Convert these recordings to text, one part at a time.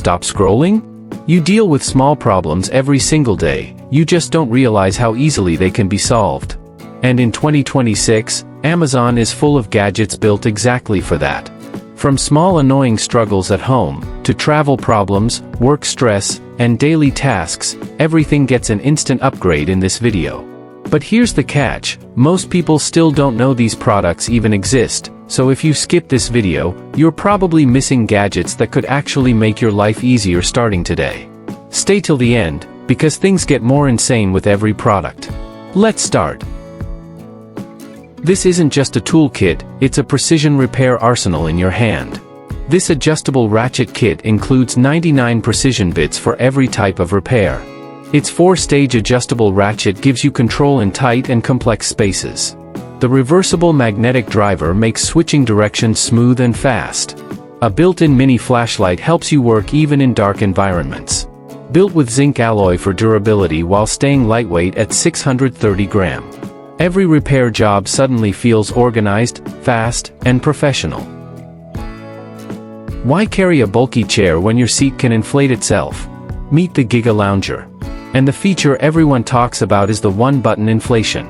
stop scrolling? You deal with small problems every single day, you just don't realize how easily they can be solved. And in 2026, Amazon is full of gadgets built exactly for that. From small annoying struggles at home, to travel problems, work stress, and daily tasks, everything gets an instant upgrade in this video. But here's the catch, most people still don't know these products even exist, so if you skip this video, you're probably missing gadgets that could actually make your life easier starting today. Stay till the end, because things get more insane with every product. Let's start. This isn't just a toolkit, it's a precision repair arsenal in your hand. This adjustable ratchet kit includes 99 precision bits for every type of repair. Its 4-stage adjustable ratchet gives you control in tight and complex spaces. The reversible magnetic driver makes switching directions smooth and fast. A built-in mini flashlight helps you work even in dark environments. Built with zinc alloy for durability while staying lightweight at 630 grams. Every repair job suddenly feels organized, fast, and professional. Why carry a bulky chair when your seat can inflate itself? Meet the Giga Lounger. And the feature everyone talks about is the one-button inflation.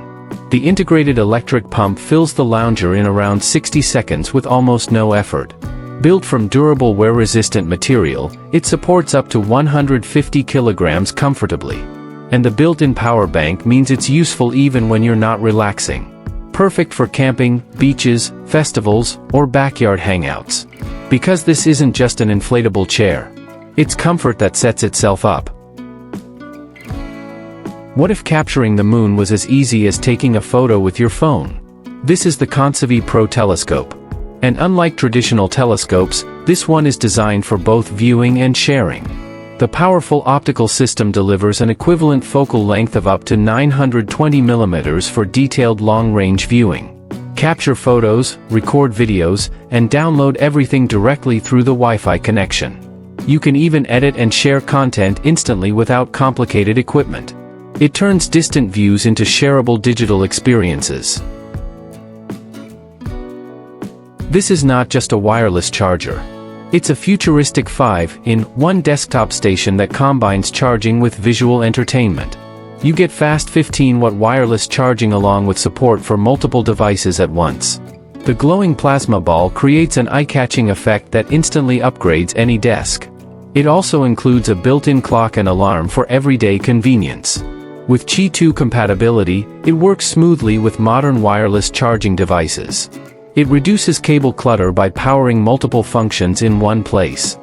The integrated electric pump fills the lounger in around 60 seconds with almost no effort. Built from durable wear-resistant material, it supports up to 150 kilograms comfortably. And the built-in power bank means it's useful even when you're not relaxing. Perfect for camping, beaches, festivals, or backyard hangouts. Because this isn't just an inflatable chair. It's comfort that sets itself up. What if capturing the moon was as easy as taking a photo with your phone? This is the Concevi Pro telescope. And unlike traditional telescopes, this one is designed for both viewing and sharing. The powerful optical system delivers an equivalent focal length of up to 920 mm for detailed long-range viewing. Capture photos, record videos, and download everything directly through the Wi-Fi connection. You can even edit and share content instantly without complicated equipment. It turns distant views into shareable digital experiences. This is not just a wireless charger. It's a futuristic 5-in-1 desktop station that combines charging with visual entertainment. You get fast 15-watt wireless charging along with support for multiple devices at once. The glowing plasma ball creates an eye-catching effect that instantly upgrades any desk. It also includes a built-in clock and alarm for everyday convenience. With Qi 2 compatibility, it works smoothly with modern wireless charging devices. It reduces cable clutter by powering multiple functions in one place.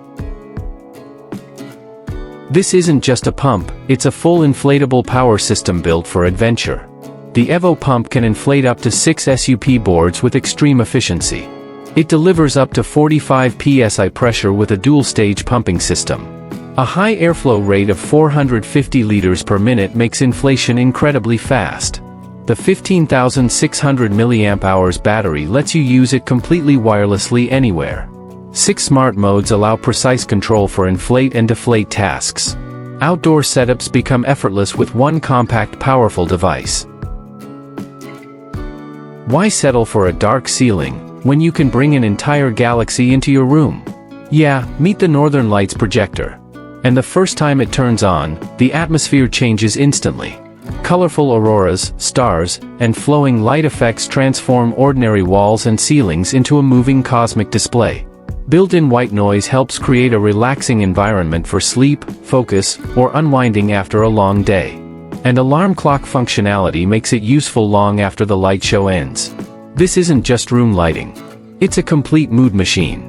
This isn't just a pump, it's a full inflatable power system built for adventure. The Evo pump can inflate up to 6 SUP boards with extreme efficiency. It delivers up to 45 psi pressure with a dual-stage pumping system. A high airflow rate of 450 liters per minute makes inflation incredibly fast. The 15,600 mAh battery lets you use it completely wirelessly anywhere. 6 smart modes allow precise control for inflate and deflate tasks. Outdoor setups become effortless with one compact, powerful device. Why settle for a dark ceiling when you can bring an entire galaxy into your room? Yeah, meet the Northern Lights projector. And the first time it turns on, the atmosphere changes instantly. Colorful auroras, stars, and flowing light effects transform ordinary walls and ceilings into a moving cosmic display. Built-in white noise helps create a relaxing environment for sleep, focus, or unwinding after a long day. And alarm clock functionality makes it useful long after the light show ends. This isn't just room lighting. It's a complete mood machine.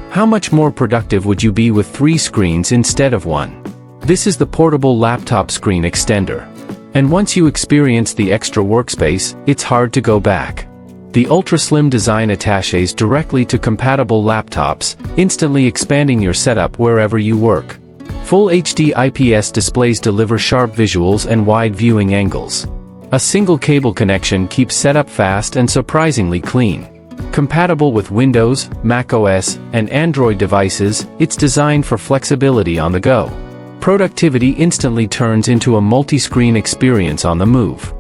How much more productive would you be with 3 screens instead of 1? This is the portable laptop screen extender. And once you experience the extra workspace, it's hard to go back. The ultra-slim design attaches directly to compatible laptops, instantly expanding your setup wherever you work. Full HD IPS displays deliver sharp visuals and wide viewing angles. A single cable connection keeps setup fast and surprisingly clean. Compatible with Windows, macOS, and Android devices, it's designed for flexibility on the go. Productivity instantly turns into a multi-screen experience on the move.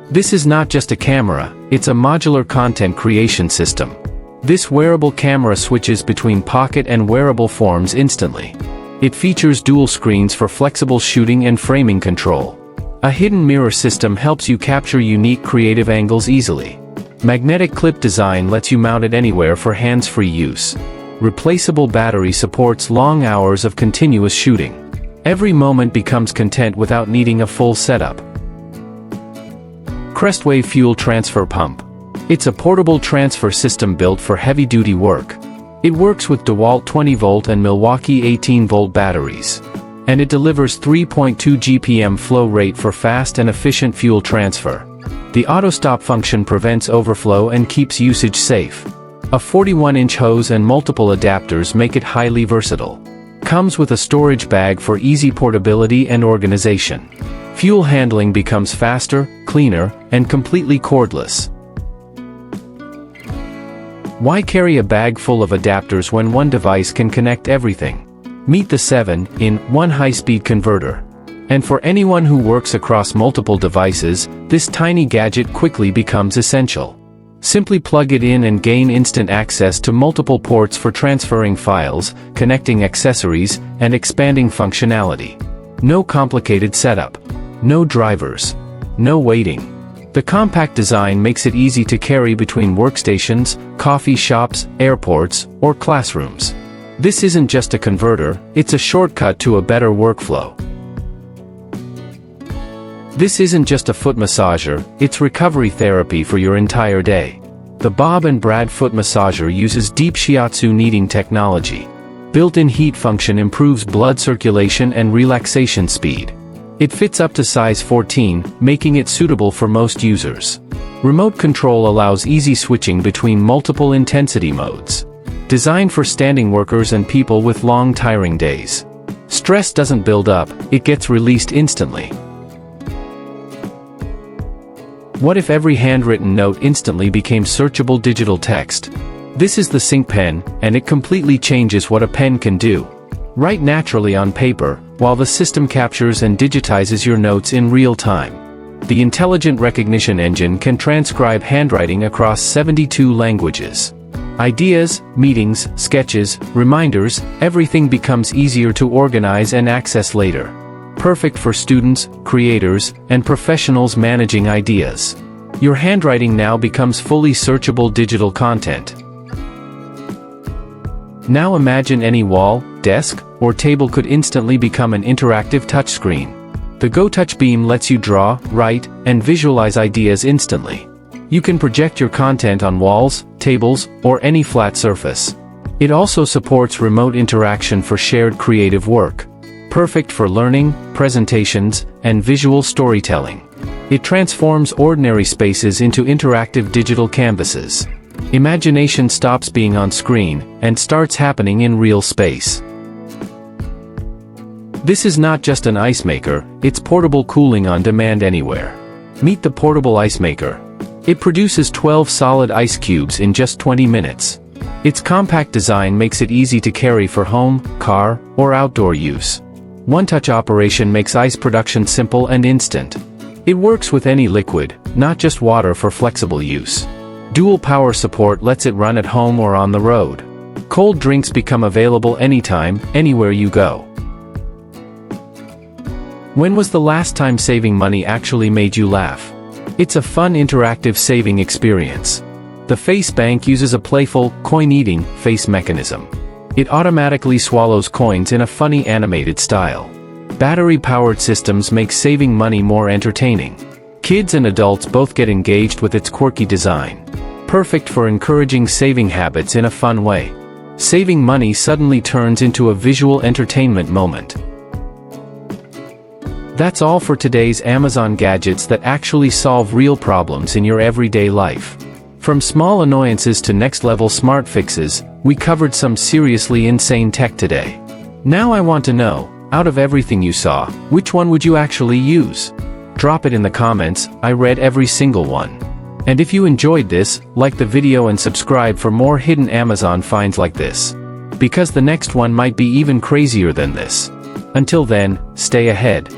This is not just a camera, it's a modular content creation system. This wearable camera switches between pocket and wearable forms instantly. It features dual screens for flexible shooting and framing control. A hidden mirror system helps you capture unique creative angles easily. Magnetic clip design lets you mount it anywhere for hands-free use. Replaceable battery supports long hours of continuous shooting. Every moment becomes content without needing a full setup. Crestwave Fuel Transfer Pump. It's a portable transfer system built for heavy-duty work. It works with DeWalt 20-volt and Milwaukee 18-volt batteries. And it delivers 3.2 GPM flow rate for fast and efficient fuel transfer. The auto-stop function prevents overflow and keeps usage safe. A 41-inch hose and multiple adapters make it highly versatile. Comes with a storage bag for easy portability and organization. Fuel handling becomes faster, cleaner, and completely cordless. Why carry a bag full of adapters when one device can connect everything? Meet the 7-in-1 high-speed converter. And for anyone who works across multiple devices, this tiny gadget quickly becomes essential. Simply plug it in and gain instant access to multiple ports for transferring files, connecting accessories, and expanding functionality. No complicated setup. No drivers. No waiting. The compact design makes it easy to carry between workstations, coffee shops, airports, or classrooms. This isn't just a converter, it's a shortcut to a better workflow. This isn't just a foot massager, it's recovery therapy for your entire day. The Bob and Brad foot massager uses deep shiatsu kneading technology. Built-in heat function improves blood circulation and relaxation speed. It fits up to size 14, making it suitable for most users. Remote control allows easy switching between multiple intensity modes. Designed for standing workers and people with long tiring days. Stress doesn't build up, it gets released instantly. What if every handwritten note instantly became searchable digital text? This is the Sync Pen, and it completely changes what a pen can do. Write naturally on paper, while the system captures and digitizes your notes in real time. The intelligent recognition engine can transcribe handwriting across 72 languages. Ideas, meetings, sketches, reminders, everything becomes easier to organize and access later. Perfect for students, creators, and professionals managing ideas. Your handwriting now becomes fully searchable digital content. Now imagine any wall, desk, or table could instantly become an interactive touchscreen. The GoTouch beam lets you draw, write, and visualize ideas instantly. You can project your content on walls, tables, or any flat surface. It also supports remote interaction for shared creative work. Perfect for learning, presentations, and visual storytelling. It transforms ordinary spaces into interactive digital canvases. Imagination stops being on screen and starts happening in real space. This is not just an ice maker, it's portable cooling on demand anywhere. Meet the portable ice maker. It produces 12 solid ice cubes in just 20 minutes. Its compact design makes it easy to carry for home, car, or outdoor use. One-touch operation makes ice production simple and instant. It works with any liquid, not just water, for flexible use. Dual power support lets it run at home or on the road. Cold drinks become available anytime, anywhere you go. When was the last time saving money actually made you laugh? It's a fun interactive saving experience. The Face Bank uses a playful, coin-eating, face mechanism. It automatically swallows coins in a funny animated style. Battery-powered systems make saving money more entertaining. Kids and adults both get engaged with its quirky design. Perfect for encouraging saving habits in a fun way. Saving money suddenly turns into a visual entertainment moment. That's all for today's Amazon gadgets that actually solve real problems in your everyday life. From small annoyances to next-level smart fixes, we covered some seriously insane tech today. Now I want to know, out of everything you saw, which one would you actually use? Drop it in the comments, I read every single one. And if you enjoyed this, like the video and subscribe for more hidden Amazon finds like this. Because the next one might be even crazier than this. Until then, stay ahead.